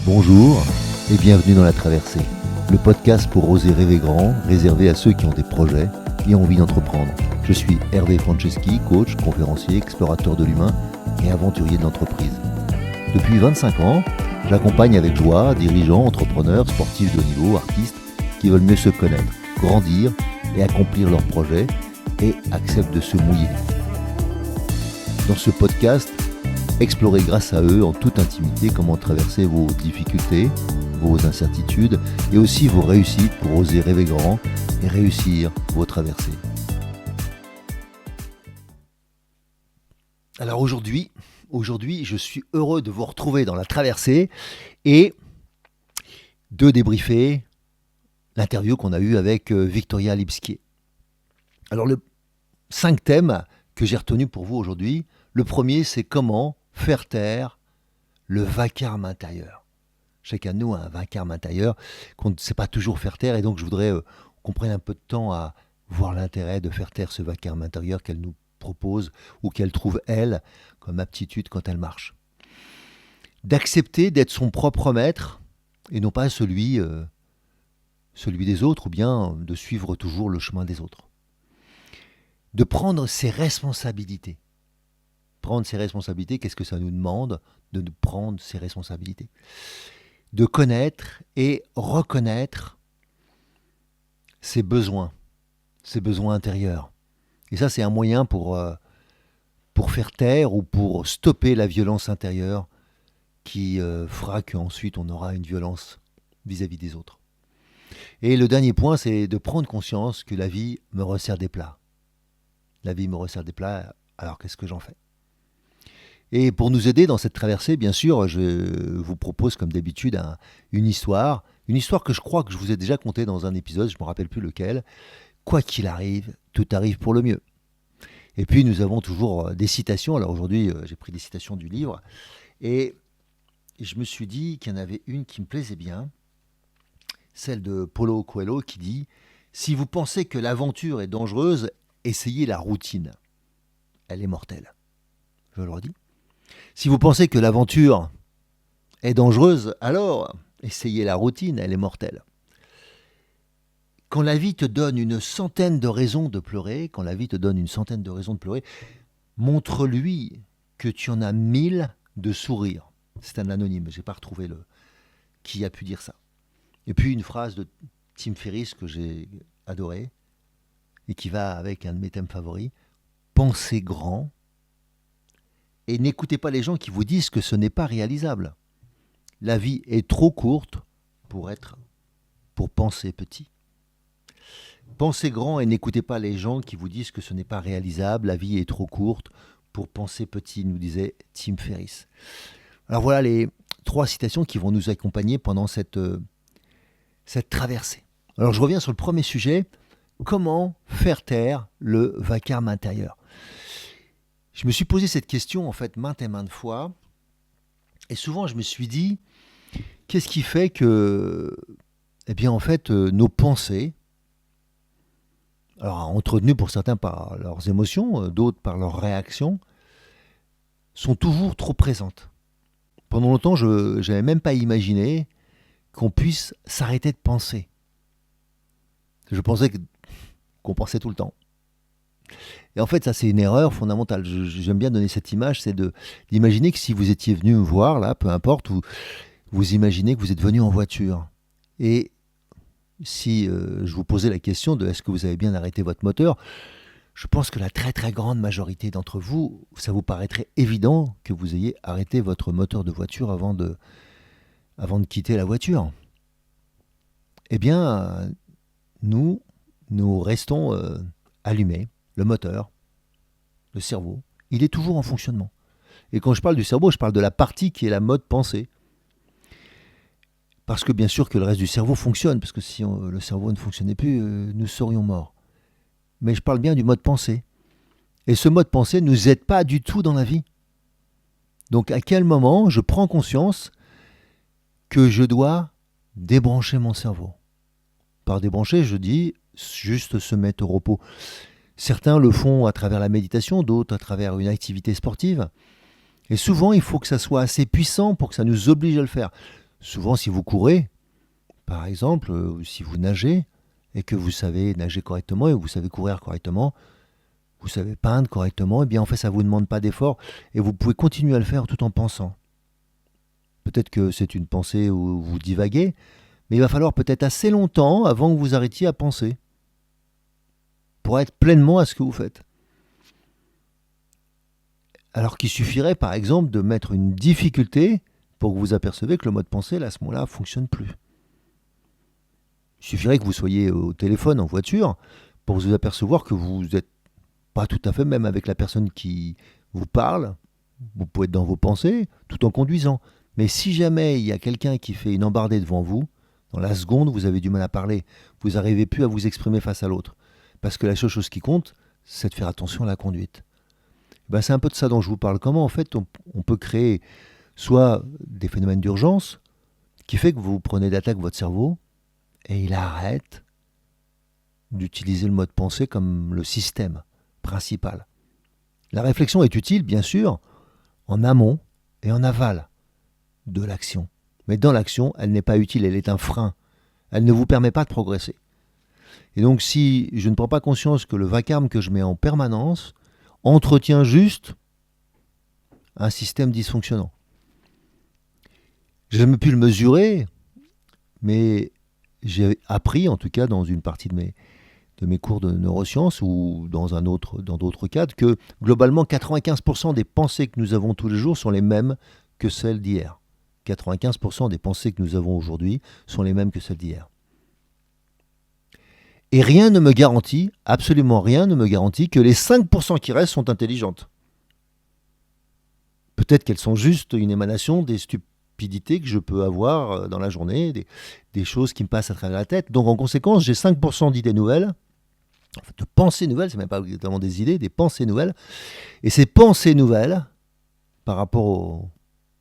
Bonjour et bienvenue dans La Traversée, le podcast pour oser rêver grand, réservé à ceux qui ont des projets et envie d'entreprendre. Je suis Hervé Franceschi, coach, conférencier, explorateur de l'humain et aventurier de l'entreprise. Depuis 25 ans, j'accompagne avec joie dirigeants, entrepreneurs, sportifs de haut niveau, artistes qui veulent mieux se connaître, grandir et accomplir leurs projets et acceptent de se mouiller. Dans ce podcast, explorez grâce à eux en toute intimité comment traverser vos difficultés, vos incertitudes et aussi vos réussites pour oser rêver grand et réussir vos traversées. Alors aujourd'hui, je suis heureux de vous retrouver dans La Traversée et de débriefer l'interview qu'on a eue avec Victoria Lipskié. Alors 5 thèmes que j'ai retenus pour vous aujourd'hui. Le premier, c'est comment faire taire le vacarme intérieur. Chacun de nous a un vacarme intérieur qu'on ne sait pas toujours faire taire, et donc je voudrais qu'on prenne un peu de temps à voir l'intérêt de faire taire ce vacarme intérieur qu'elle nous propose ou qu'elle trouve, elle, comme aptitude quand elle marche. D'accepter d'être son propre maître et non pas celui des autres, ou bien de suivre toujours le chemin des autres. De prendre ses responsabilités. Prendre ses responsabilités, qu'est-ce que ça nous demande de nous prendre ses responsabilités? De connaître et reconnaître ses besoins intérieurs. Et ça, c'est un moyen pour faire taire ou pour stopper la violence intérieure qui fera qu'ensuite on aura une violence vis-à-vis des autres. Et le dernier point, c'est de prendre conscience que la vie me resserre des plats. La vie me resserre des plats, alors qu'est-ce que j'en fais? Et pour nous aider dans cette traversée, bien sûr, je vous propose comme d'habitude une histoire que je crois que je vous ai déjà contée dans un épisode, je ne me rappelle plus lequel. Quoi qu'il arrive, tout arrive pour le mieux. Et puis nous avons toujours des citations. Alors aujourd'hui, j'ai pris des citations du livre et je me suis dit qu'il y en avait une qui me plaisait bien, celle de Paulo Coelho qui dit « Si vous pensez que l'aventure est dangereuse, essayez la routine. Elle est mortelle. » Je le redis. Si vous pensez que l'aventure est dangereuse, alors essayez la routine, elle est mortelle. Quand la vie te donne une centaine de raisons de pleurer, montre-lui que tu en as 1000 de sourire. C'est un anonyme, je n'ai pas retrouvé qui a pu dire ça. Et puis une phrase de Tim Ferriss que j'ai adorée et qui va avec un de mes thèmes favoris. Pensez grand. Et n'écoutez pas les gens qui vous disent que ce n'est pas réalisable. La vie est trop courte pour penser petit. Pensez grand et n'écoutez pas les gens qui vous disent que ce n'est pas réalisable. La vie est trop courte pour penser petit, nous disait Tim Ferriss. Alors voilà les 3 citations qui vont nous accompagner pendant cette traversée. Alors je reviens sur le premier sujet. Comment faire taire le vacarme intérieur? Je me suis posé cette question en fait maintes et maintes fois, et souvent je me suis dit, qu'est-ce qui fait que, nos pensées, alors entretenues pour certains par leurs émotions, d'autres par leurs réactions, sont toujours trop présentes. Pendant longtemps, je n'avais même pas imaginé qu'on puisse s'arrêter de penser. Je pensais qu'on pensait tout le temps. Et en fait, ça, c'est une erreur fondamentale. J'aime bien donner cette image, c'est d'imaginer que si vous étiez venu me voir, là, peu importe, vous imaginez que vous êtes venu en voiture. Et si je vous posais la question de est-ce que vous avez bien arrêté votre moteur, je pense que la très très grande majorité d'entre vous, ça vous paraîtrait évident que vous ayez arrêté votre moteur de voiture avant de quitter la voiture. Eh bien, nous restons allumés. Le moteur, le cerveau, il est toujours en fonctionnement. Et quand je parle du cerveau, je parle de la partie qui est la mode pensée. Parce que bien sûr que le reste du cerveau fonctionne, parce que si le cerveau ne fonctionnait plus, nous serions morts. Mais je parle bien du mode pensée. Et ce mode pensée ne nous aide pas du tout dans la vie. Donc à quel moment je prends conscience que je dois débrancher mon cerveau? Par débrancher, je dis juste se mettre au repos. Certains le font à travers la méditation, d'autres à travers une activité sportive. Et souvent, il faut que ça soit assez puissant pour que ça nous oblige à le faire. Souvent, si vous courez, par exemple, si vous nagez, et que vous savez nager correctement, et vous savez courir correctement, vous savez peindre correctement, et bien en fait, ça ne vous demande pas d'effort, et vous pouvez continuer à le faire tout en pensant. Peut-être que c'est une pensée où vous divaguez, mais il va falloir peut-être assez longtemps avant que vous arrêtiez à penser, pour être pleinement à ce que vous faites. Alors qu'il suffirait par exemple de mettre une difficulté pour que vous apercevez que le mode pensée, là, à ce moment-là, ne fonctionne plus. Il suffirait que vous soyez au téléphone, en voiture, pour vous apercevoir que vous n'êtes pas tout à fait même avec la personne qui vous parle. Vous pouvez être dans vos pensées tout en conduisant. Mais si jamais il y a quelqu'un qui fait une embardée devant vous, dans la seconde, vous avez du mal à parler. Vous n'arrivez plus à vous exprimer face à l'autre. Parce que la seule chose qui compte, c'est de faire attention à la conduite. Ben, c'est un peu de ça dont je vous parle. Comment en fait on peut créer soit des phénomènes d'urgence qui fait que vous prenez d'attaque votre cerveau et il arrête d'utiliser le mode pensée comme le système principal. La réflexion est utile, bien sûr, en amont et en aval de l'action. Mais dans l'action, elle n'est pas utile, elle est un frein. Elle ne vous permet pas de progresser. Et donc si je ne prends pas conscience que le vacarme que je mets en permanence entretient juste un système dysfonctionnant. J'ai jamais pu le mesurer, mais j'ai appris, en tout cas dans une partie de mes cours de neurosciences ou dans d'autres cadres, que globalement 95% des pensées que nous avons tous les jours sont les mêmes que celles d'hier. 95% des pensées que nous avons aujourd'hui sont les mêmes que celles d'hier. Et rien ne me garantit, absolument rien ne me garantit que les 5% qui restent sont intelligentes. Peut-être qu'elles sont juste une émanation des stupidités que je peux avoir dans la journée, des choses qui me passent à travers la tête. Donc en conséquence, j'ai 5% d'idées nouvelles, de pensées nouvelles, c'est même pas exactement des idées, des pensées nouvelles. Et ces pensées nouvelles, par rapport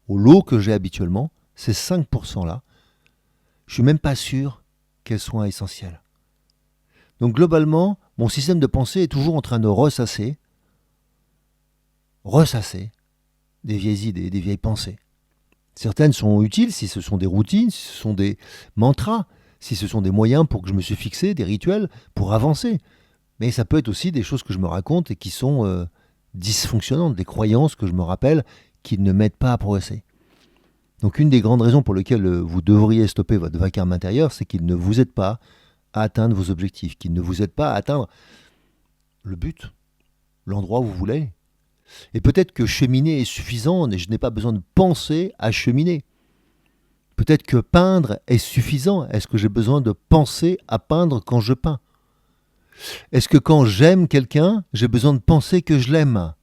au lot que j'ai habituellement, ces 5%-là, je ne suis même pas sûr qu'elles soient essentielles. Donc globalement, mon système de pensée est toujours en train de ressasser des vieilles idées, des vieilles pensées. Certaines sont utiles si ce sont des routines, si ce sont des mantras, si ce sont des moyens pour que je me suis fixé, des rituels pour avancer. Mais ça peut être aussi des choses que je me raconte et qui sont dysfonctionnantes, des croyances que je me rappelle qui ne m'aident pas à progresser. Donc une des grandes raisons pour lesquelles vous devriez stopper votre vacarme intérieur, c'est qu'il ne vous aide pas à atteindre vos objectifs, qu'il ne vous aide pas à atteindre le but, l'endroit où vous voulez. Et peut-être que cheminer est suffisant, et je n'ai pas besoin de penser à cheminer. Peut-être que peindre est suffisant. Est-ce que j'ai besoin de penser à peindre quand je peins ? Est-ce que quand j'aime quelqu'un, j'ai besoin de penser que je l'aime ?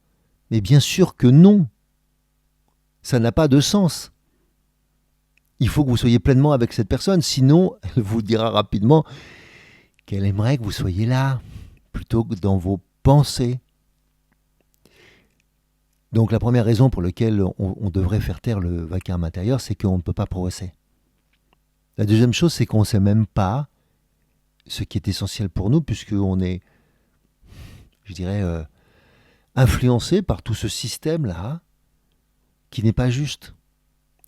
Mais bien sûr que non. Ça n'a pas de sens. Il faut que vous soyez pleinement avec cette personne, sinon elle vous dira rapidement qu'elle aimerait que vous soyez là, plutôt que dans vos pensées. Donc la première raison pour laquelle on devrait faire taire le vacarme intérieur, c'est qu'on ne peut pas progresser. La deuxième chose, c'est qu'on ne sait même pas ce qui est essentiel pour nous, puisqu'on est, je dirais, influencé par tout ce système-là, qui n'est pas juste,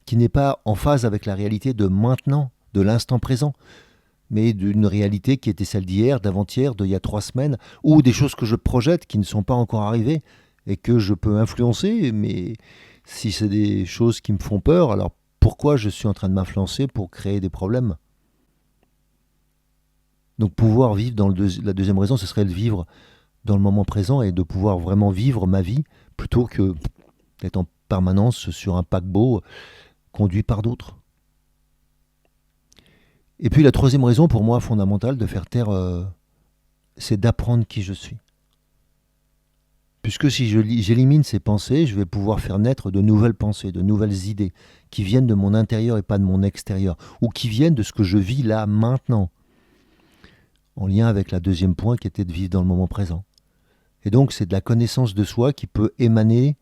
qui n'est pas en phase avec la réalité de maintenant, de l'instant présent, mais d'une réalité qui était celle d'hier, d'avant-hier, d'il y a 3 semaines, ou des choses que je projette qui ne sont pas encore arrivées, et que je peux influencer, mais si c'est des choses qui me font peur, alors pourquoi je suis en train de m'influencer pour créer des problèmes ? Donc pouvoir vivre la deuxième raison, ce serait de vivre dans le moment présent et de pouvoir vraiment vivre ma vie plutôt que d'être en permanence sur un paquebot conduit par d'autres. Et puis la troisième raison pour moi fondamentale de faire taire, c'est d'apprendre qui je suis. Puisque si j'élimine ces pensées, je vais pouvoir faire naître de nouvelles pensées, de nouvelles idées qui viennent de mon intérieur et pas de mon extérieur, ou qui viennent de ce que je vis là, maintenant, en lien avec la deuxième point qui était de vivre dans le moment présent. Et donc c'est de la connaissance de soi qui peut émaner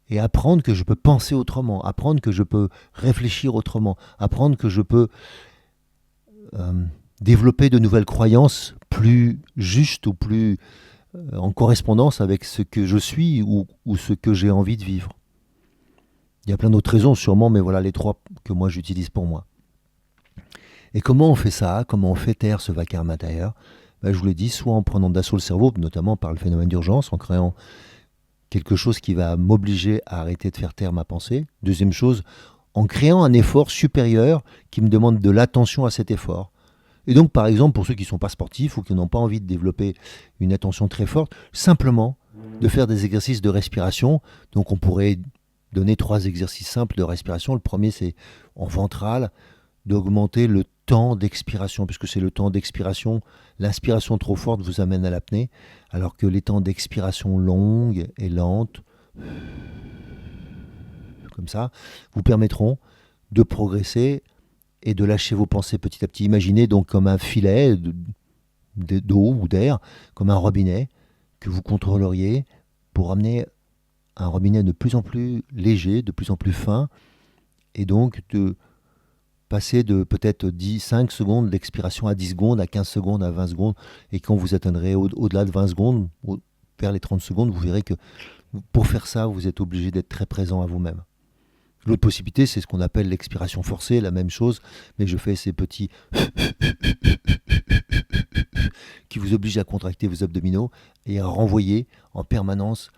et apprendre que je peux penser autrement, apprendre que je peux réfléchir autrement, apprendre que je peux développer de nouvelles croyances plus justes ou plus en correspondance avec ce que je suis ou ce que j'ai envie de vivre. Il y a plein d'autres raisons sûrement, mais voilà les trois que moi j'utilise pour moi. Et comment on fait ça? Comment on fait taire ce vacarme intérieur? Ben, je vous l'ai dit, soit en prenant d'assaut le cerveau, notamment par le phénomène d'urgence, en créant quelque chose qui va m'obliger à arrêter de faire taire ma pensée. Deuxième chose, en créant un effort supérieur qui me demande de l'attention à cet effort. Et donc, par exemple, pour ceux qui ne sont pas sportifs ou qui n'ont pas envie de développer une attention très forte, simplement de faire des exercices de respiration. Donc, on pourrait donner 3 exercices simples de respiration. Le premier, c'est en ventral, d'augmenter le temps d'expiration, puisque c'est le temps d'expiration. L'inspiration trop forte vous amène à l'apnée, alors que les temps d'expiration longues et lentes, comme ça, vous permettront de progresser et de lâcher vos pensées petit à petit. Imaginez donc comme un filet d'eau ou d'air, comme un robinet que vous contrôleriez pour amener un robinet de plus en plus léger, de plus en plus fin, et donc de passer de peut-être 5 secondes d'expiration à 10 secondes, à 15 secondes, à 20 secondes, et quand vous atteindrez au-delà de 20 secondes, vers les 30 secondes, vous verrez que pour faire ça, vous êtes obligé d'être très présent à vous-même. L'autre possibilité, c'est ce qu'on appelle l'expiration forcée, la même chose, mais je fais ces petits qui vous obligent à contracter vos abdominaux et à renvoyer en permanence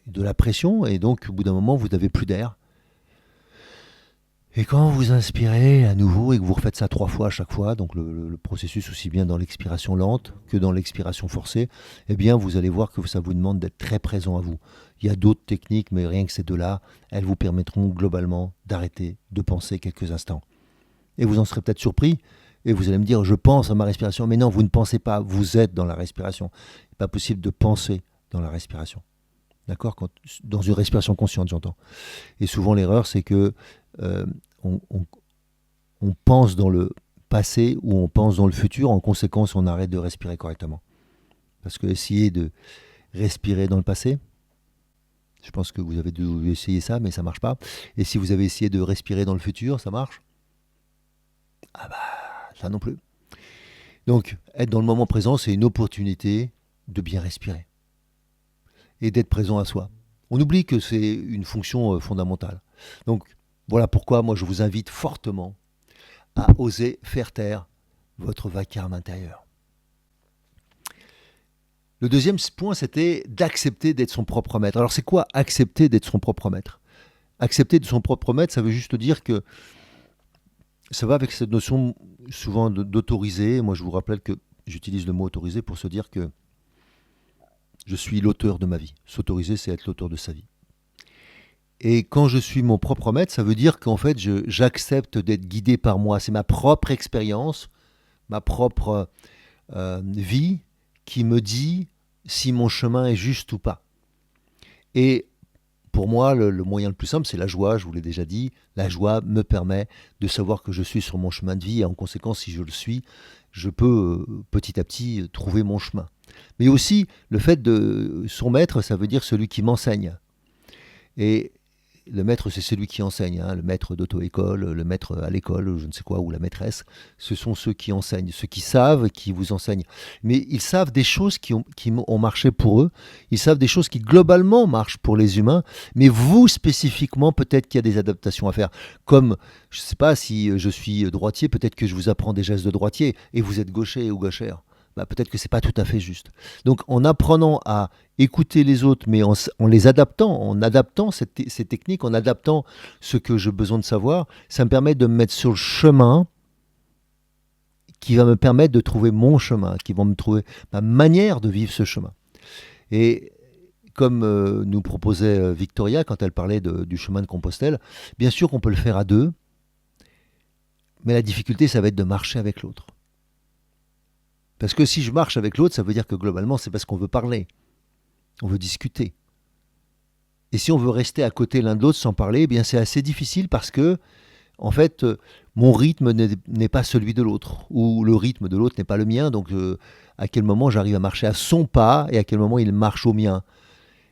de la pression, et donc au bout d'un moment, vous n'avez plus d'air. Et quand vous inspirez à nouveau et que vous refaites ça 3 fois à chaque fois, donc le processus aussi bien dans l'expiration lente que dans l'expiration forcée, eh bien vous allez voir que ça vous demande d'être très présent à vous. Il y a d'autres techniques, mais rien que ces deux-là, elles vous permettront globalement d'arrêter de penser quelques instants. Et vous en serez peut-être surpris, et vous allez me dire, je pense à ma respiration, mais non, vous ne pensez pas, vous êtes dans la respiration. Il n'est pas possible de penser dans la respiration. D'accord? Dans une respiration consciente, j'entends. Et souvent l'erreur, c'est que on pense dans le passé ou on pense dans le futur, en conséquence on arrête de respirer correctement. Parce que essayer de respirer dans le passé, je pense que vous avez dû essayer ça, mais ça ne marche pas. Et si vous avez essayé de respirer dans le futur, ça marche? Ah bah, ça non plus. Donc, être dans le moment présent, c'est une opportunité de bien respirer et d'être présent à soi. On oublie que c'est une fonction fondamentale. Donc, voilà pourquoi moi je vous invite fortement à oser faire taire votre vacarme intérieur. Le deuxième point, c'était d'accepter d'être son propre maître. Alors c'est quoi accepter d'être son propre maître? Accepter de son propre maître, ça veut juste dire que ça va avec cette notion souvent d'autoriser. Moi je vous rappelle que j'utilise le mot autoriser pour se dire que je suis l'auteur de ma vie. S'autoriser, c'est être l'auteur de sa vie. Et quand je suis mon propre maître, ça veut dire qu'en fait, j'accepte d'être guidé par moi. C'est ma propre expérience, ma propre vie qui me dit si mon chemin est juste ou pas. Et pour moi, le moyen le plus simple, c'est la joie, je vous l'ai déjà dit. La joie me permet de savoir que je suis sur mon chemin de vie et en conséquence, si je le suis, je peux petit à petit trouver mon chemin. Mais aussi, le fait de son maître, ça veut dire celui qui m'enseigne. Et le maître, c'est celui qui enseigne, hein, le maître d'auto-école, le maître à l'école, je ne sais quoi, ou la maîtresse. Ce sont ceux qui enseignent, ceux qui savent, qui vous enseignent. Mais ils savent des choses qui ont marché pour eux. Ils savent des choses qui globalement marchent pour les humains. Mais vous, spécifiquement, peut-être qu'il y a des adaptations à faire. Comme, je ne sais pas, si je suis droitier, peut-être que je vous apprends des gestes de droitier et vous êtes gaucher ou gauchère. Bah, peut-être que ce n'est pas tout à fait juste. Donc en apprenant à écouter les autres, mais en les adaptant, en adaptant ces techniques, en adaptant ce que j'ai besoin de savoir, ça me permet de me mettre sur le chemin qui va me permettre de trouver mon chemin, qui va me trouver ma manière de vivre ce chemin. Et comme nous proposait Victoria quand elle parlait du chemin de Compostelle, bien sûr qu'on peut le faire à deux, mais la difficulté, ça va être de marcher avec l'autre. Parce que si je marche avec l'autre, ça veut dire que globalement, c'est parce qu'on veut parler. On veut discuter. Et si on veut rester à côté l'un de l'autre sans parler, eh bien c'est assez difficile parce que, en fait, mon rythme n'est pas celui de l'autre. Ou le rythme de l'autre n'est pas le mien. Donc, à quel moment j'arrive à marcher à son pas et à quel moment il marche au mien.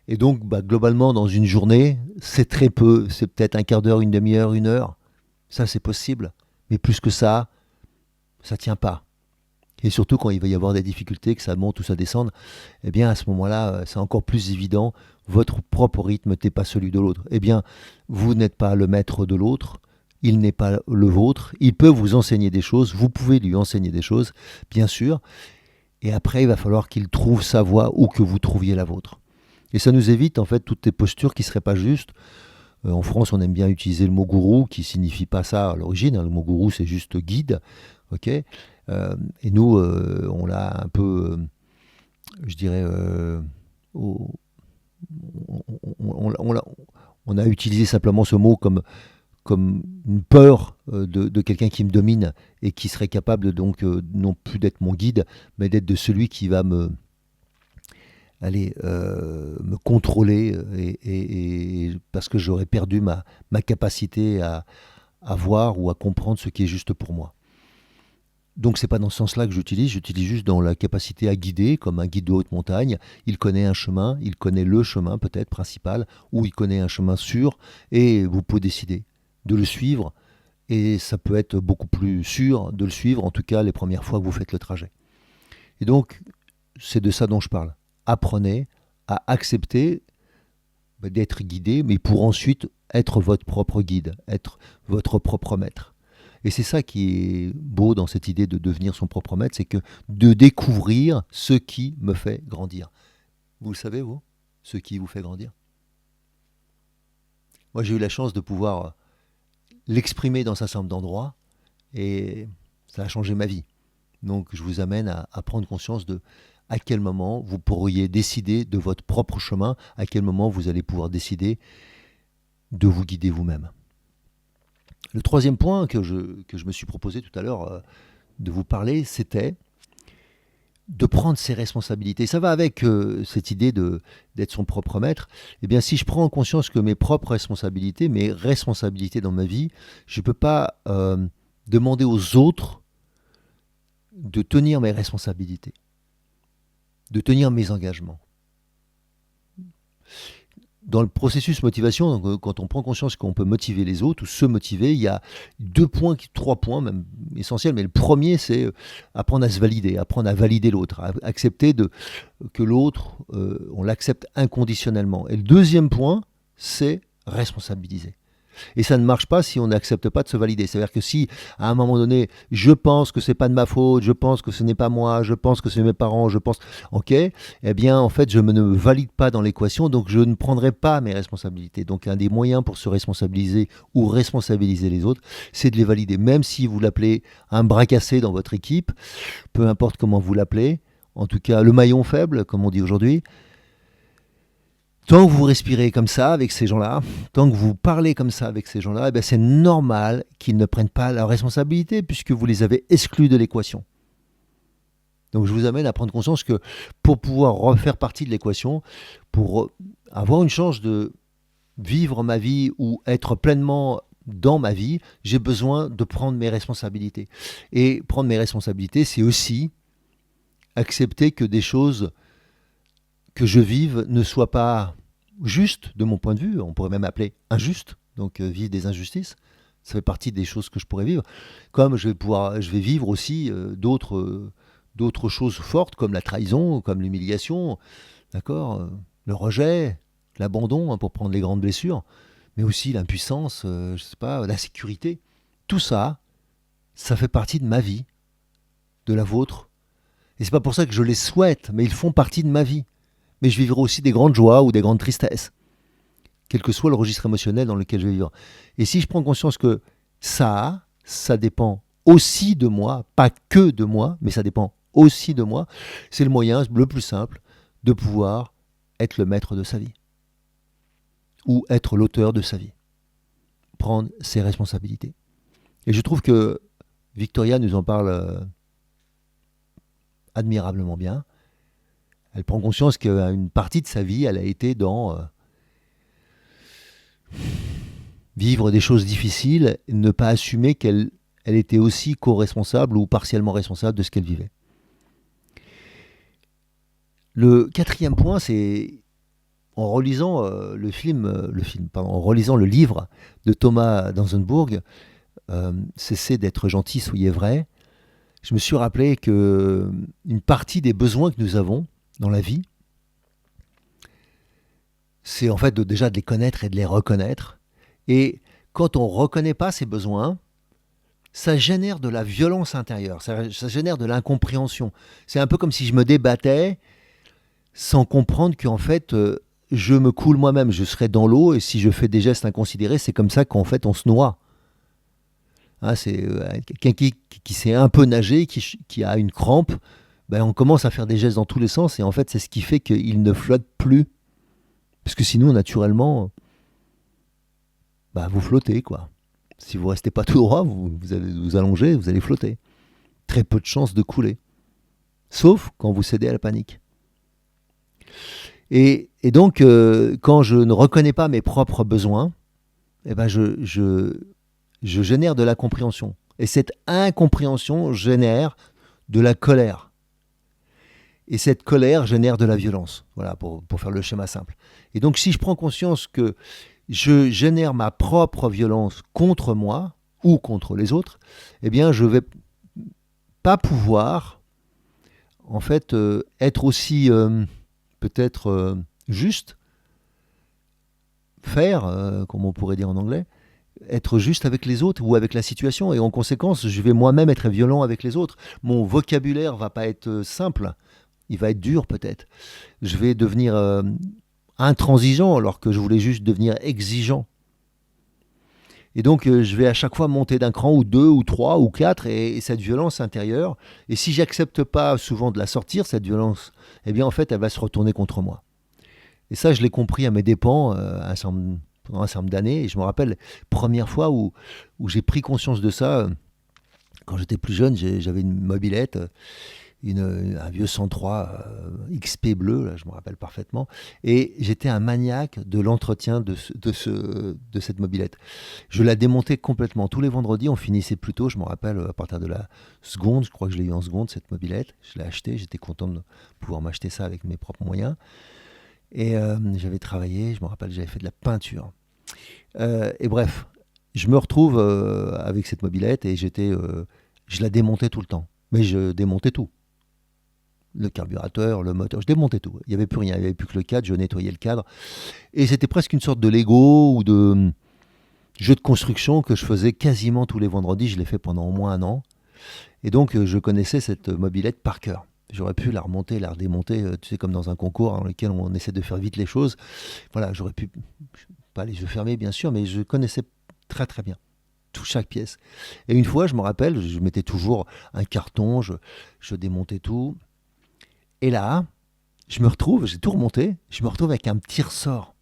Et donc, globalement, dans une journée, c'est très peu. C'est peut-être un quart d'heure, une demi-heure, 1 heure. Ça, c'est possible. Mais plus que ça ne tient pas. Et surtout quand il va y avoir des difficultés, que ça monte ou ça descende, eh bien à ce moment-là, c'est encore plus évident, votre propre rythme n'est pas celui de l'autre. Eh bien, vous n'êtes pas le maître de l'autre, il n'est pas le vôtre, il peut vous enseigner des choses, vous pouvez lui enseigner des choses, bien sûr, et après il va falloir qu'il trouve sa voie ou que vous trouviez la vôtre. Et ça nous évite en fait toutes les postures qui ne seraient pas justes. En France, on aime bien utiliser le mot gourou, qui signifie pas ça à l'origine. Le mot gourou, c'est juste guide. Ok. Et nous, on l'a un peu, je dirais, on a utilisé simplement ce mot comme une peur de quelqu'un qui me domine et qui serait capable donc non plus d'être mon guide, mais d'être de celui qui va me contrôler et parce que j'aurais perdu ma capacité à voir ou à comprendre ce qui est juste pour moi. Donc c'est pas dans ce sens-là que j'utilise juste dans la capacité à guider, comme un guide de haute montagne. Il connaît un chemin, il connaît le chemin peut-être principal, ou il connaît un chemin sûr, et vous pouvez décider de le suivre, et ça peut être beaucoup plus sûr de le suivre, en tout cas les premières fois que vous faites le trajet. Et donc c'est de ça dont je parle. Apprenez à accepter d'être guidé, mais pour ensuite être votre propre guide, être votre propre maître. Et c'est ça qui est beau dans cette idée de devenir son propre maître, c'est que de découvrir ce qui me fait grandir. Vous le savez, vous, ce qui vous fait grandir? Moi, j'ai eu la chance de pouvoir l'exprimer dans un certain nombre d'endroits, et ça a changé ma vie. Donc, je vous amène à prendre conscience de à quel moment vous pourriez décider de votre propre chemin, à quel moment vous allez pouvoir décider de vous guider vous-même. Le troisième point que je me suis proposé tout à l'heure de vous parler, c'était de prendre ses responsabilités. Ça va avec cette idée d'être son propre maître. Eh bien, si je prends en conscience que mes propres responsabilités, mes responsabilités dans ma vie, je ne peux pas demander aux autres de tenir mes responsabilités, de tenir mes engagements. Dans le processus motivation, donc, quand on prend conscience qu'on peut motiver les autres ou se motiver, il y a trois points même essentiels. Mais le premier, c'est apprendre à se valider, apprendre à valider l'autre, à accepter que l'autre, on l'accepte inconditionnellement. Et le deuxième point, c'est responsabiliser. Et ça ne marche pas si on n'accepte pas de se valider. C'est-à-dire que si, à un moment donné, je pense que c'est pas de ma faute, je pense que ce n'est pas moi, je pense que c'est mes parents, je pense, ok, eh bien, en fait, je ne me valide pas dans l'équation, donc je ne prendrai pas mes responsabilités. Donc, un des moyens pour se responsabiliser ou responsabiliser les autres, c'est de les valider. Même si vous l'appelez un bras cassé dans votre équipe, peu importe comment vous l'appelez, en tout cas, le maillon faible, comme on dit aujourd'hui, tant que vous respirez comme ça avec ces gens-là, tant que vous parlez comme ça avec ces gens-là, eh bien c'est normal qu'ils ne prennent pas leurs responsabilités puisque vous les avez exclus de l'équation. Donc je vous amène à prendre conscience que pour pouvoir refaire partie de l'équation, pour avoir une chance de vivre ma vie ou être pleinement dans ma vie, j'ai besoin de prendre mes responsabilités. Et prendre mes responsabilités, c'est aussi accepter que des choses que je vive ne soit pas juste de mon point de vue, on pourrait même appeler injuste, donc vivre des injustices, ça fait partie des choses que je pourrais vivre, comme je vais vivre aussi d'autres choses fortes comme la trahison, comme l'humiliation, d'accord, le rejet, l'abandon, pour prendre les grandes blessures, mais aussi l'impuissance, je sais pas, l'insécurité. Tout ça, ça fait partie de ma vie, de la vôtre, et c'est pas pour ça que je les souhaite, mais ils font partie de ma vie. Mais je vivrai aussi des grandes joies ou des grandes tristesses, quel que soit le registre émotionnel dans lequel je vais vivre. Et si je prends conscience que ça dépend aussi de moi, pas que de moi, mais ça dépend aussi de moi, c'est le moyen le plus simple de pouvoir être le maître de sa vie ou être l'auteur de sa vie. Prendre ses responsabilités. Et je trouve que Victoria nous en parle admirablement bien. Elle prend conscience qu'une partie de sa vie, elle a été dans vivre des choses difficiles, ne pas assumer qu'elle était aussi co-responsable ou partiellement responsable de ce qu'elle vivait. Le quatrième point, c'est en relisant en relisant le livre de Thomas Danzenbourg, Cessez d'être gentil, soyez vrai. je me suis rappelé que une partie des besoins que nous avons dans la vie, c'est en fait déjà de les connaître et de les reconnaître. Et quand on ne reconnaît pas ces besoins, ça génère de la violence intérieure, ça génère de l'incompréhension. C'est un peu comme si je me débattais sans comprendre qu'en fait, je me coule moi-même, je serais dans l'eau et si je fais des gestes inconsidérés, c'est comme ça qu'en fait on se noie. Hein, c'est quelqu'un qui sait un peu nager, qui a une crampe, ben, on commence à faire des gestes dans tous les sens et en fait c'est ce qui fait qu'il ne flotte plus. Parce que sinon, naturellement, bah, vous flottez, quoi. Si vous restez pas tout droit, vous allez vous allonger, vous allez flotter. Très peu de chances de couler. Sauf quand vous cédez à la panique. Et donc, quand je ne reconnais pas mes propres besoins, eh ben je génère de l'incompréhension. Et cette incompréhension génère de la colère. Et cette colère génère de la violence. Voilà, pour faire le schéma simple. Et donc, si je prends conscience que je génère ma propre violence contre moi ou contre les autres, eh bien, je ne vais pas pouvoir, en fait, être aussi, peut-être, juste, faire, comme on pourrait dire en anglais, être juste avec les autres ou avec la situation. Et en conséquence, je vais moi-même être violent avec les autres. Mon vocabulaire ne va pas être simple. Il va être dur peut-être. Je vais devenir intransigeant alors que je voulais juste devenir exigeant. Et donc je vais à chaque fois monter d'un cran ou deux ou trois ou quatre et cette violence intérieure. Et si j'accepte pas souvent de la sortir, cette violence, eh bien en fait elle va se retourner contre moi. Et ça je l'ai compris à mes dépens pendant un certain nombre d'années. Et je me rappelle première fois où j'ai pris conscience de ça. Quand j'étais plus jeune, j'avais une mobilette. Un vieux 103 XP bleu, là, je me rappelle parfaitement. Et j'étais un maniaque de l'entretien de cette mobilette. Je la démontais complètement. Tous les vendredis, on finissait plus tôt. Je me rappelle, à partir de la seconde, je crois que je l'ai eu en seconde, cette mobilette. Je l'ai achetée. J'étais content de pouvoir m'acheter ça avec mes propres moyens. Et j'avais travaillé. Je me rappelle, j'avais fait de la peinture. Et bref, je me retrouve avec cette mobilette et je la démontais tout le temps. Mais je démontais tout. Le carburateur, le moteur, je démontais tout. Il n'y avait plus rien, il n'y avait plus que le cadre, je nettoyais le cadre. Et c'était presque une sorte de Lego ou de jeu de construction que je faisais quasiment tous les vendredis. Je l'ai fait pendant au moins un an. Et donc, je connaissais cette mobilette par cœur. J'aurais pu la remonter, la redémonter, tu sais, comme dans un concours dans lequel on essaie de faire vite les choses. Voilà, j'aurais pu, pas les yeux fermés bien sûr, mais je connaissais très très bien chaque pièce. Et une fois, je me rappelle, je mettais toujours un carton, je démontais tout. Et là, je me retrouve, j'ai tout remonté, je me retrouve avec un petit ressort.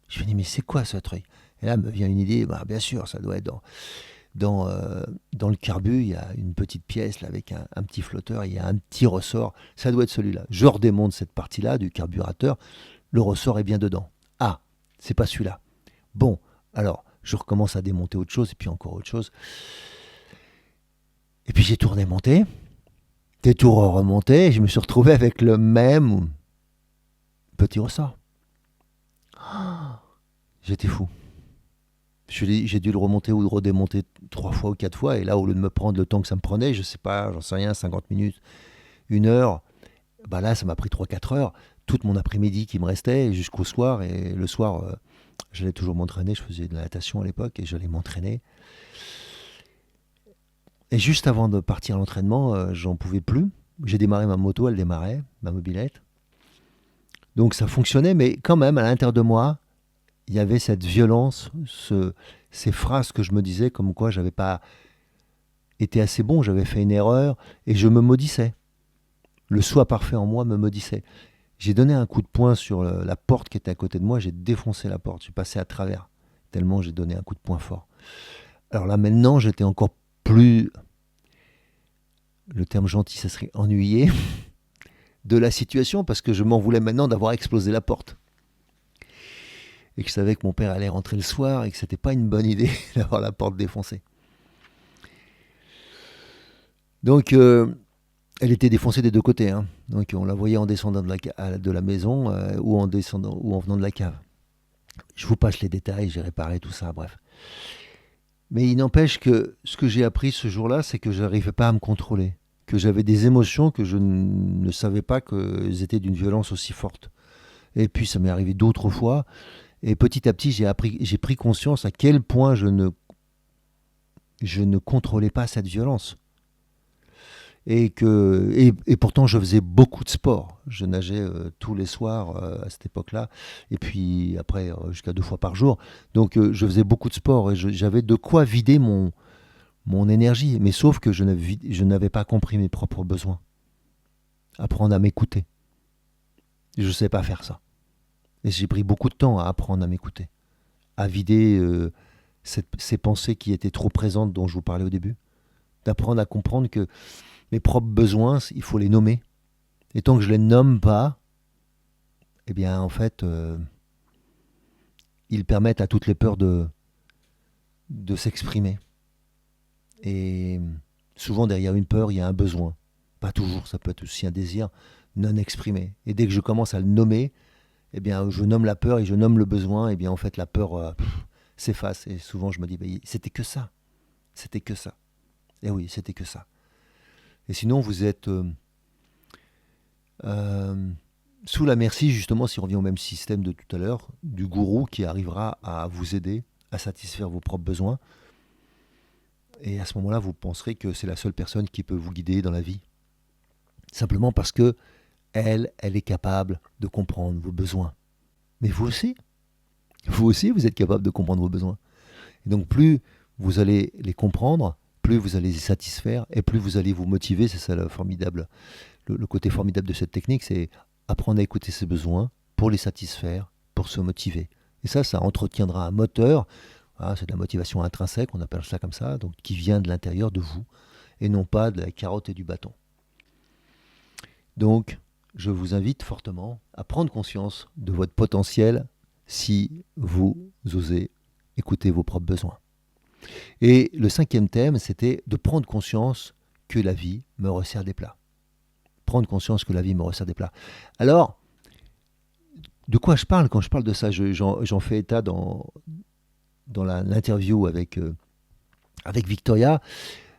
Je me dis, mais c'est quoi ce truc? Et là, me vient une idée, bah, bien sûr, ça doit être dans le carbu, il y a une petite pièce là, avec un petit flotteur, il y a un petit ressort, ça doit être celui-là. Je redémonte cette partie-là du carburateur, le ressort est bien dedans. Ah, c'est pas celui-là. Bon, alors, je recommence à démonter autre chose, et puis encore autre chose. Et puis j'ai tout redémonté. Des tours remontés, et je me suis retrouvé avec le même petit ressort. Oh, j'étais fou. J'ai dû le remonter ou le redémonter 3 fois ou 4 fois, et là, au lieu de me prendre le temps que ça me prenait, je sais pas, j'en sais rien, 50 minutes, 1 heure, bah là, ça m'a pris 3-4 heures, toute mon après-midi qui me restait jusqu'au soir, et le soir, j'allais toujours m'entraîner, je faisais de la natation à l'époque, et j'allais m'entraîner. Et juste avant de partir à l'entraînement, j'en pouvais plus. J'ai démarré ma moto, elle démarrait, ma mobilette. Donc ça fonctionnait, mais quand même, à l'intérieur de moi, il y avait cette violence, ces phrases que je me disais comme quoi j'avais pas été assez bon, j'avais fait une erreur, et je me maudissais. Le soi parfait en moi me maudissait. J'ai donné un coup de poing sur la porte qui était à côté de moi, j'ai défoncé la porte, j'ai passé à travers, tellement j'ai donné un coup de poing fort. Alors là, maintenant, j'étais encore plus, le terme gentil, ça serait ennuyé, de la situation, parce que je m'en voulais maintenant d'avoir explosé la porte. Et que je savais que mon père allait rentrer le soir, et que c'était pas une bonne idée d'avoir la porte défoncée. Donc, elle était défoncée des deux côtés. Hein. Donc, on la voyait en descendant de la maison ou en venant de la cave. Je vous passe les détails, j'ai réparé tout ça, bref. Mais il n'empêche que ce que j'ai appris ce jour-là, c'est que je n'arrivais pas à me contrôler. Que j'avais des émotions que je ne savais pas qu'elles étaient d'une violence aussi forte. Et puis ça m'est arrivé d'autres fois. Et petit à petit, j'ai pris conscience à quel point je ne contrôlais pas cette violence. Et pourtant, je faisais beaucoup de sport. Je nageais tous les soirs à cette époque-là. Et puis après, jusqu'à 2 fois par jour. Donc je faisais beaucoup de sport et j'avais de quoi vider mon énergie. Mais sauf que je n'avais pas compris mes propres besoins. Apprendre à m'écouter. Je ne sais pas faire ça. Et j'ai pris beaucoup de temps à apprendre à m'écouter. À vider ces pensées qui étaient trop présentes dont je vous parlais au début. D'apprendre à comprendre que mes propres besoins, il faut les nommer. Et tant que je les nomme pas, eh bien, en fait, ils permettent à toutes les peurs de s'exprimer. Et souvent, derrière une peur, il y a un besoin. Pas toujours, ça peut être aussi un désir non exprimé. Et dès que je commence à le nommer, eh bien, je nomme la peur et je nomme le besoin, et bien, en fait, la peur s'efface. Et souvent, je me dis, bah, c'était que ça. C'était que ça. Et oui, c'était que ça. Et sinon, vous êtes euh, sous la merci, justement, si on revient au même système de tout à l'heure, du gourou qui arrivera à vous aider à satisfaire vos propres besoins. Et à ce moment-là, vous penserez que c'est la seule personne qui peut vous guider dans la vie. Simplement parce que elle est capable de comprendre vos besoins. Mais vous aussi, vous êtes capable de comprendre vos besoins. Et donc, plus vous allez les comprendre, plus vous allez les satisfaire et plus vous allez vous motiver. C'est ça le côté formidable de cette technique, c'est apprendre à écouter ses besoins pour les satisfaire, pour se motiver. Et ça entretiendra un moteur. Ah, c'est de la motivation intrinsèque, on appelle ça comme ça, donc qui vient de l'intérieur de vous et non pas de la carotte et du bâton. Donc, je vous invite fortement à prendre conscience de votre potentiel si vous osez écouter vos propres besoins. Et le 5e thème, c'était de prendre conscience que la vie me resserre des plats. Prendre conscience que la vie me resserre des plats. Alors, de quoi je parle quand je parle de ça? J'en fais état dans l'interview avec Victoria.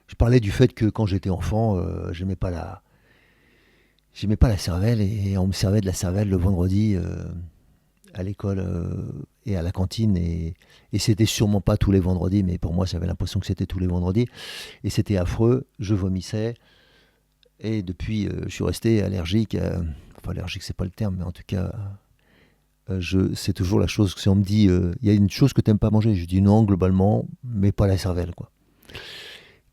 Je parlais du fait que quand j'étais enfant, j'aimais pas la cervelle et on me servait de la cervelle le vendredi à l'école et à la cantine et c'était sûrement pas tous les vendredis, mais pour moi j'avais l'impression que c'était tous les vendredis et c'était affreux, je vomissais et depuis je suis resté allergique, enfin allergique c'est pas le terme, mais en tout cas c'est toujours la chose, si on me dit il y a une chose que t'aimes pas manger, je dis non globalement, mais pas la cervelle quoi.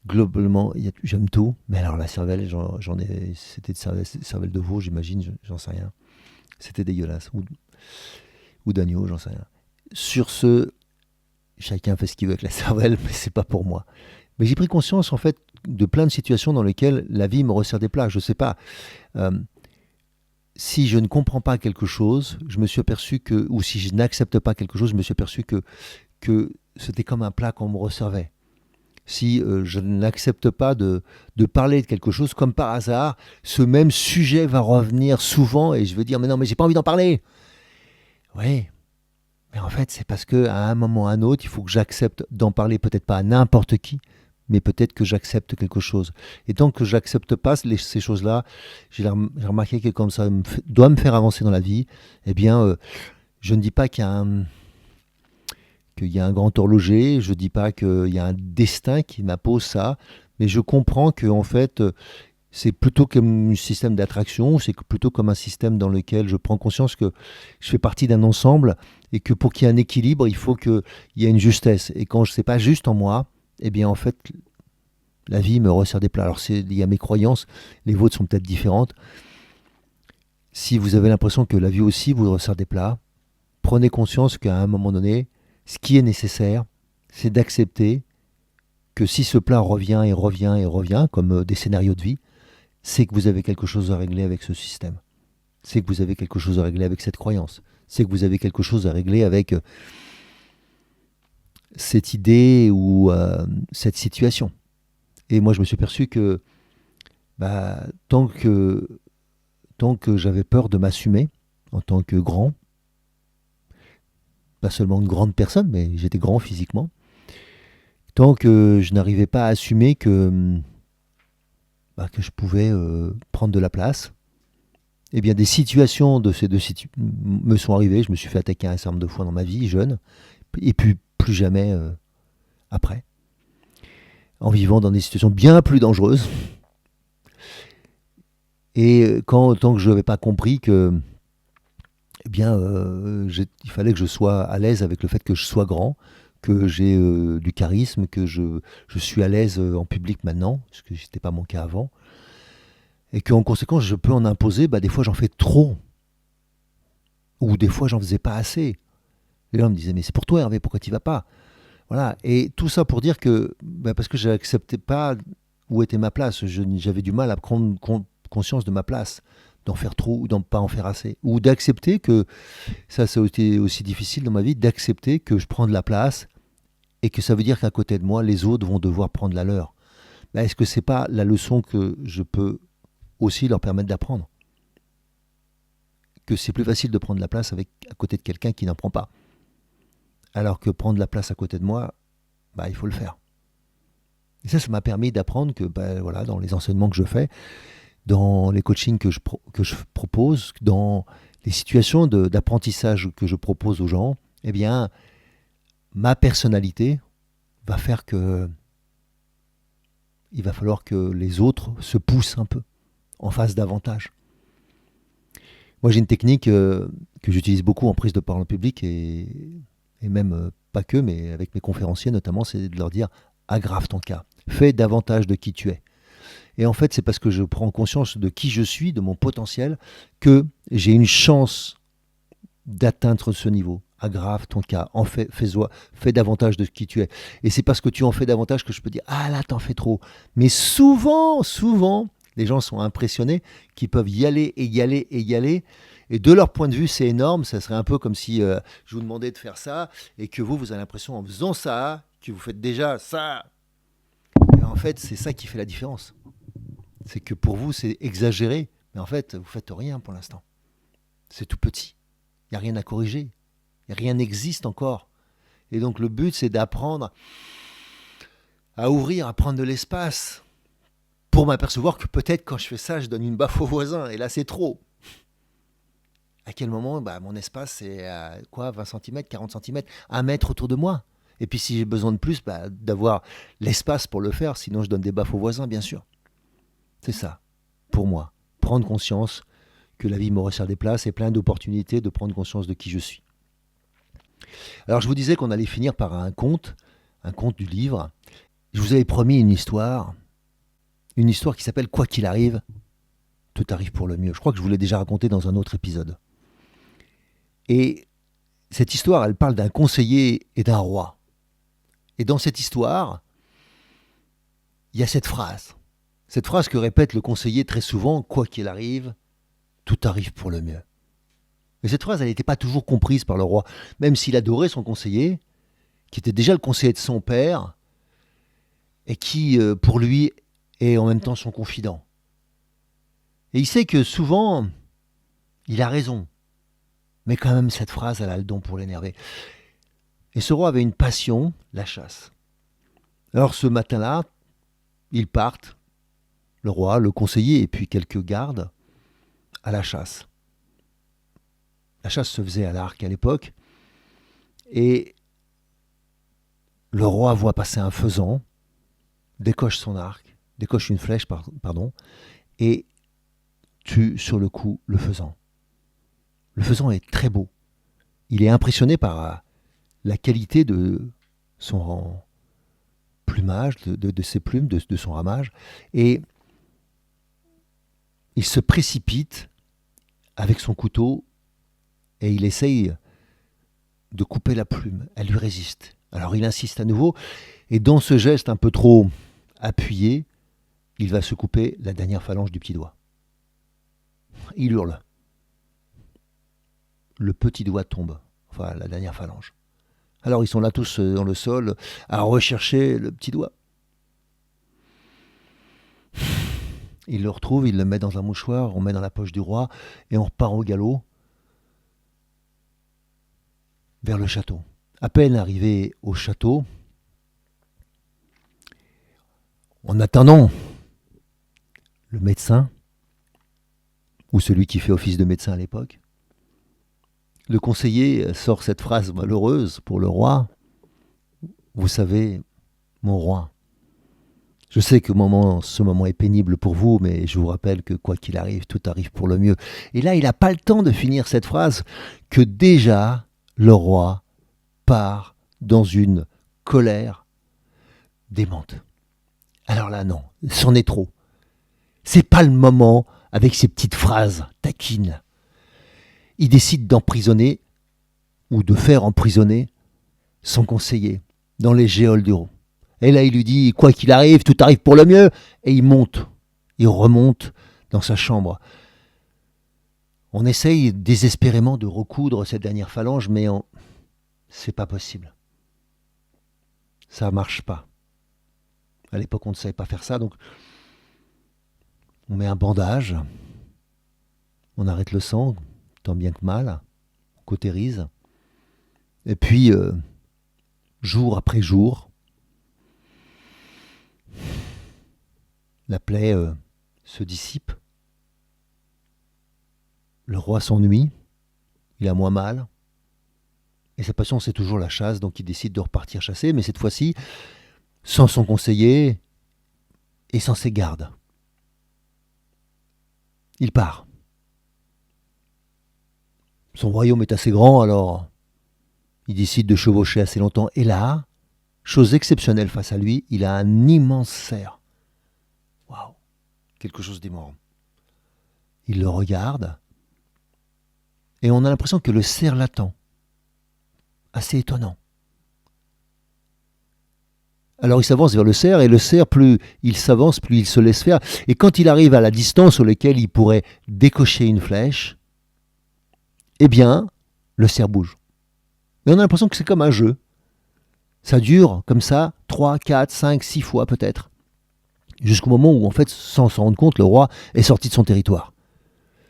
Globalement, j'aime tout, mais alors la cervelle, c'était de cervelle de veau, j'imagine, j'en sais rien. C'était dégueulasse. Ou d'agneau, j'en sais rien. Sur ce, chacun fait ce qu'il veut avec la cervelle, mais c'est pas pour moi. Mais j'ai pris conscience, en fait, de plein de situations dans lesquelles la vie me resserre des plats. Je sais pas. euh, Si je ne comprends pas quelque chose, je me suis aperçu que, ou si je n'accepte pas quelque chose, je me suis aperçu que c'était comme un plat qu'on me resservait. Si je n'accepte pas de parler de quelque chose, comme par hasard, ce même sujet va revenir souvent et je vais dire mais non mais j'ai pas envie d'en parler. Oui, mais en fait c'est parce que à un moment ou à un autre, il faut que j'accepte d'en parler, peut-être pas à n'importe qui, mais peut-être que j'accepte quelque chose. Et tant que j'accepte pas ces choses-là, j'ai remarqué que comme ça doit me faire avancer dans la vie, eh bien je ne dis pas qu'il y a un grand horloger, je ne dis pas qu'il y a un destin qui m'impose ça, mais je comprends que en fait, c'est plutôt comme un système d'attraction, c'est plutôt comme un système dans lequel je prends conscience que je fais partie d'un ensemble et que pour qu'il y ait un équilibre, il faut qu'il y ait une justesse. Et quand ce n'est pas juste en moi, eh bien en fait, la vie me resserre des plats. Alors c'est lié à mes croyances, les vôtres sont peut-être différentes. Si vous avez l'impression que la vie aussi vous resserre des plats, prenez conscience qu'à un moment donné, ce qui est nécessaire, c'est d'accepter que si ce plat revient et revient et revient, comme des scénarios de vie, c'est que vous avez quelque chose à régler avec ce système. C'est que vous avez quelque chose à régler avec cette croyance. C'est que vous avez quelque chose à régler avec cette idée ou cette situation. Et moi, je me suis aperçu que tant que j'avais peur de m'assumer en tant que grand, pas seulement une grande personne, mais j'étais grand physiquement, tant que je n'arrivais pas à assumer que je pouvais prendre de la place. Eh bien, des situations de ces me sont arrivées. Je me suis fait attaquer un certain nombre de fois dans ma vie, jeune, et puis plus jamais après, en vivant dans des situations bien plus dangereuses. Et tant que je n'avais pas compris que, eh bien, il fallait que je sois à l'aise avec le fait que je sois grand, que j'ai du charisme, que je suis à l'aise en public maintenant, ce que ce n'était pas mon cas avant, et qu'en conséquence, je peux en imposer. Des fois, j'en fais trop, ou des fois, j'en faisais pas assez. Et là, on me disait, mais c'est pour toi, Hervé, pourquoi tu vas pas? Voilà. Et tout ça pour dire que, parce que je n'acceptais pas où était ma place. J'avais du mal à prendre conscience de ma place, d'en faire trop ou d'en pas en faire assez. Ou d'accepter que, ça a été aussi difficile dans ma vie, d'accepter que je prends de la place et que ça veut dire qu'à côté de moi, les autres vont devoir prendre la leur. Est-ce que c'est pas la leçon que je peux aussi leur permettre d'apprendre? Que c'est plus facile de prendre la place à côté de quelqu'un qui n'en prend pas. Alors que prendre la place à côté de moi, il faut le faire. Et ça m'a permis d'apprendre que voilà, dans les enseignements que je fais, dans les coachings que je propose, dans les situations d'apprentissage que je propose aux gens, eh bien, ma personnalité va faire que il va falloir que les autres se poussent un peu, en fassent davantage. Moi, j'ai une technique que j'utilise beaucoup en prise de parole en public et même pas que, mais avec mes conférenciers notamment, c'est de leur dire aggrave ton cas, fais davantage de qui tu es. Et en fait, c'est parce que je prends conscience de qui je suis, de mon potentiel, que j'ai une chance d'atteindre ce niveau. Aggrave ton cas, fais davantage de qui tu es. Et c'est parce que tu en fais davantage que je peux dire ah là, t'en fais trop. Mais souvent, les gens sont impressionnés qu'ils peuvent y aller et y aller et y aller. Et de leur point de vue, c'est énorme. Ça serait un peu comme si je vous demandais de faire ça et que vous avez l'impression en faisant ça, que vous faites déjà ça. Et en fait, c'est ça qui fait la différence. C'est que pour vous, c'est exagéré. Mais en fait, vous ne faites rien pour l'instant. C'est tout petit. Il n'y a rien à corriger. Rien n'existe encore. Et donc le but, c'est d'apprendre à ouvrir, à prendre de l'espace pour m'apercevoir que peut-être quand je fais ça, je donne une baffe au voisin. Et là, c'est trop. À quel moment mon espace, c'est 20 cm, 40 cm, 1 mètre autour de moi. Et puis si j'ai besoin de plus, d'avoir l'espace pour le faire. Sinon, je donne des baffes au voisin, bien sûr. C'est ça, pour moi. Prendre conscience que la vie me resserre des places et plein d'opportunités de prendre conscience de qui je suis. Alors je vous disais qu'on allait finir par un conte du livre. Je vous avais promis une histoire qui s'appelle Quoi qu'il arrive, tout arrive pour le mieux. Je crois que je vous l'ai déjà raconté dans un autre épisode. Et cette histoire, elle parle d'un conseiller et d'un roi. Et dans cette histoire, il y a cette phrase que répète le conseiller très souvent, quoi qu'il arrive, tout arrive pour le mieux. Mais cette phrase, elle n'était pas toujours comprise par le roi, même s'il adorait son conseiller, qui était déjà le conseiller de son père, et qui, pour lui, est en même temps son confident. Et il sait que souvent, il a raison, mais quand même, cette phrase, elle a le don pour l'énerver. Et ce roi avait une passion, la chasse. Alors ce matin-là, ils partent, le roi, le conseiller et puis quelques gardes, à la chasse. La chasse se faisait à l'arc à l'époque. Et le roi voit passer un faisan, décoche son arc, décoche une flèche, et tue sur le coup le faisan. Le faisan est très beau. Il est impressionné par la qualité de son plumage, de ses plumes, de son ramage. Et il se précipite avec son couteau et il essaye de couper la plume. Elle lui résiste. Alors il insiste à nouveau et dans ce geste un peu trop appuyé, il va se couper la dernière phalange du petit doigt. Il hurle. Le petit doigt tombe, enfin la dernière phalange. Alors ils sont là tous dans le sol à rechercher le petit doigt. Il le retrouve, il le met dans un mouchoir, on met dans la poche du roi et on repart au galop vers le château. À peine arrivé au château, En attendant, le médecin, ou celui qui fait office de médecin à l'époque, le conseiller sort cette phrase malheureuse pour le roi. Vous savez, mon roi, je sais que ce moment est pénible pour vous, mais je vous rappelle que quoi qu'il arrive, tout arrive pour le mieux. Et là, il n'a pas le temps de finir cette phrase que déjà le roi part dans une colère démente. Alors là, non, c'en est trop. C'est pas le moment avec ces petites phrases taquines. Il décide d'emprisonner ou de faire emprisonner son conseiller dans les geôles du roi. Et là, il lui dit, quoi qu'il arrive, tout arrive pour le mieux. Et il remonte dans sa chambre. On essaye désespérément de recoudre cette dernière phalange, mais c'est pas possible. Ça marche pas. À l'époque, on ne savait pas faire ça, donc on met un bandage, on arrête le sang, tant bien que mal, on cautérise. Et puis, jour après jour, la plaie se dissipe. Le roi s'ennuie, il a moins mal. Et sa passion, c'est toujours la chasse, donc il décide de repartir chasser, mais cette fois-ci, sans son conseiller et sans ses gardes. Il part. Son royaume est assez grand, alors il décide de chevaucher assez longtemps. Et là, chose exceptionnelle face à lui, il a un immense cerf. Waouh, quelque chose d'énorme. Il le regarde, et on a l'impression que le cerf l'attend. Assez étonnant. Alors il s'avance vers le cerf, et le cerf, plus il s'avance, plus il se laisse faire. Et quand il arrive à la distance sur laquelle il pourrait décocher une flèche, eh bien, le cerf bouge. Et on a l'impression que c'est comme un jeu. Ça dure comme ça, 3, 4, 5, 6 fois peut-être. Jusqu'au moment où, en fait, sans s'en rendre compte, le roi est sorti de son territoire.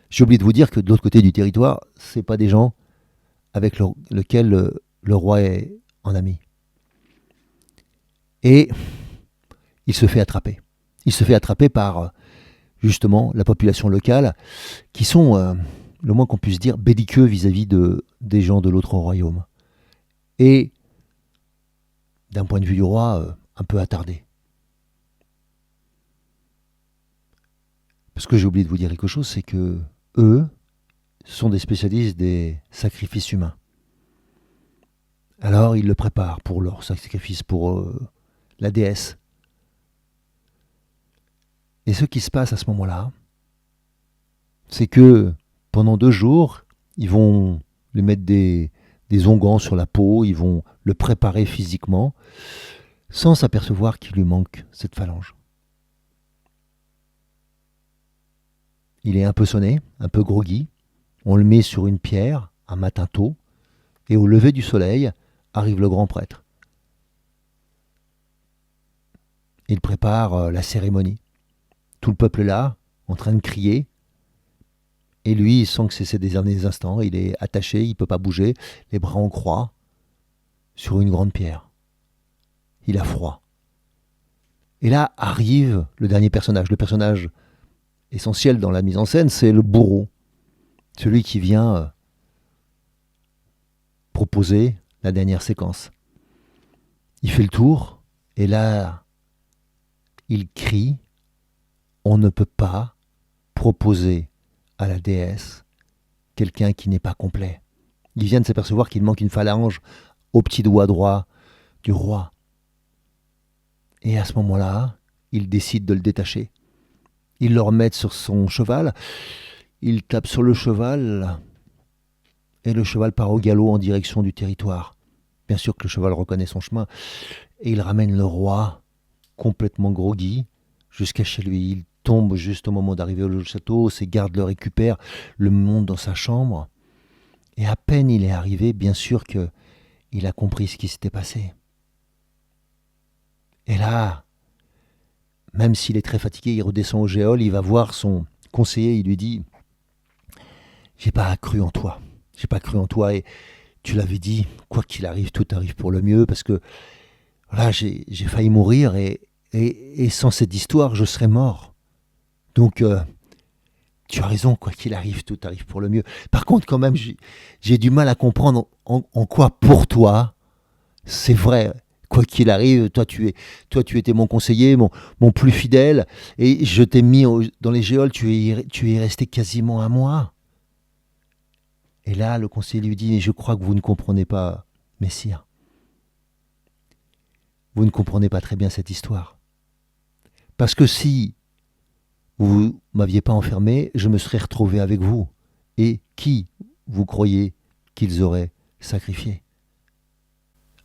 J'ai oublié de vous dire que de l'autre côté du territoire, ce n'est pas des gens avec lesquels le roi est en ami. Et il se fait attraper. Il se fait attraper par, justement, la population locale, qui sont, le moins qu'on puisse dire, belliqueux vis-à-vis des gens de l'autre royaume. Et, d'un point de vue du roi, un peu attardé. Parce que j'ai oublié de vous dire quelque chose, c'est que eux sont des spécialistes des sacrifices humains. Alors ils le préparent pour leur sacrifice, pour la déesse. Et ce qui se passe à ce moment-là, c'est que pendant 2 jours, ils vont lui mettre des onguents sur la peau, ils vont le préparer physiquement, sans s'apercevoir qu'il lui manque cette phalange. Il est un peu sonné, un peu groggy. On le met sur une pierre, un matin tôt, et au lever du soleil, arrive le grand prêtre. Il prépare la cérémonie. Tout le peuple est là, en train de crier, et lui, il sent que c'est ses derniers instants, il est attaché, il ne peut pas bouger, les bras en croix, sur une grande pierre. Il a froid. Et là arrive le dernier personnage. Le personnage essentiel dans la mise en scène, c'est le bourreau. Celui qui vient proposer la dernière séquence. Il fait le tour, et là, il crie, on ne peut pas proposer à la déesse quelqu'un qui n'est pas complet. Il vient de s'apercevoir qu'il manque une phalange au petit doigt droit du roi. Et à ce moment-là, il décide de le détacher. Il le remet sur son cheval, il tape sur le cheval, et le cheval part au galop en direction du territoire. Bien sûr que le cheval reconnaît son chemin, et il ramène le roi, complètement groggy, jusqu'à chez lui. Il tombe juste au moment d'arriver au château, ses gardes le récupèrent, le montent dans sa chambre, et à peine il est arrivé, bien sûr que il a compris ce qui s'était passé. Et là, même s'il est très fatigué, il redescend au geôle, il va voir son conseiller, il lui dit « J'ai pas cru en toi, et tu l'avais dit, quoi qu'il arrive, tout arrive pour le mieux, parce que voilà, j'ai failli mourir, et Et sans cette histoire, je serais mort. Donc, tu as raison, quoi qu'il arrive, tout arrive pour le mieux. Par contre, quand même, j'ai du mal à comprendre en quoi, pour toi, c'est vrai. Quoi qu'il arrive, toi tu étais mon conseiller, mon plus fidèle, et je t'ai mis dans les géoles, tu es resté quasiment un mois. Et là, le conseiller lui dit, mais je crois que vous ne comprenez pas, messire. Vous ne comprenez pas très bien cette histoire. Parce que si vous ne m'aviez pas enfermé, je me serais retrouvé avec vous. Et qui, vous croyez qu'ils auraient sacrifié ?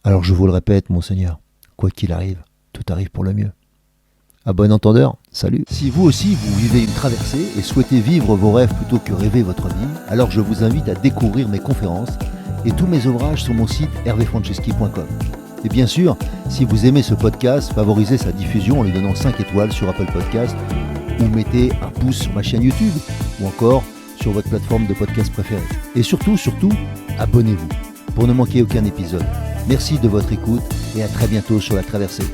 Alors je vous le répète, monseigneur, quoi qu'il arrive, tout arrive pour le mieux. À bon entendeur, salut. Si vous aussi vous vivez une traversée et souhaitez vivre vos rêves plutôt que rêver votre vie, alors je vous invite à découvrir mes conférences et tous mes ouvrages sur mon site hervéfranceschi.com. Et bien sûr, si vous aimez ce podcast, favorisez sa diffusion en lui donnant 5 étoiles sur Apple Podcast ou mettez un pouce sur ma chaîne YouTube ou encore sur votre plateforme de podcast préférée. Et surtout, abonnez-vous pour ne manquer aucun épisode. Merci de votre écoute et à très bientôt sur La Traversée.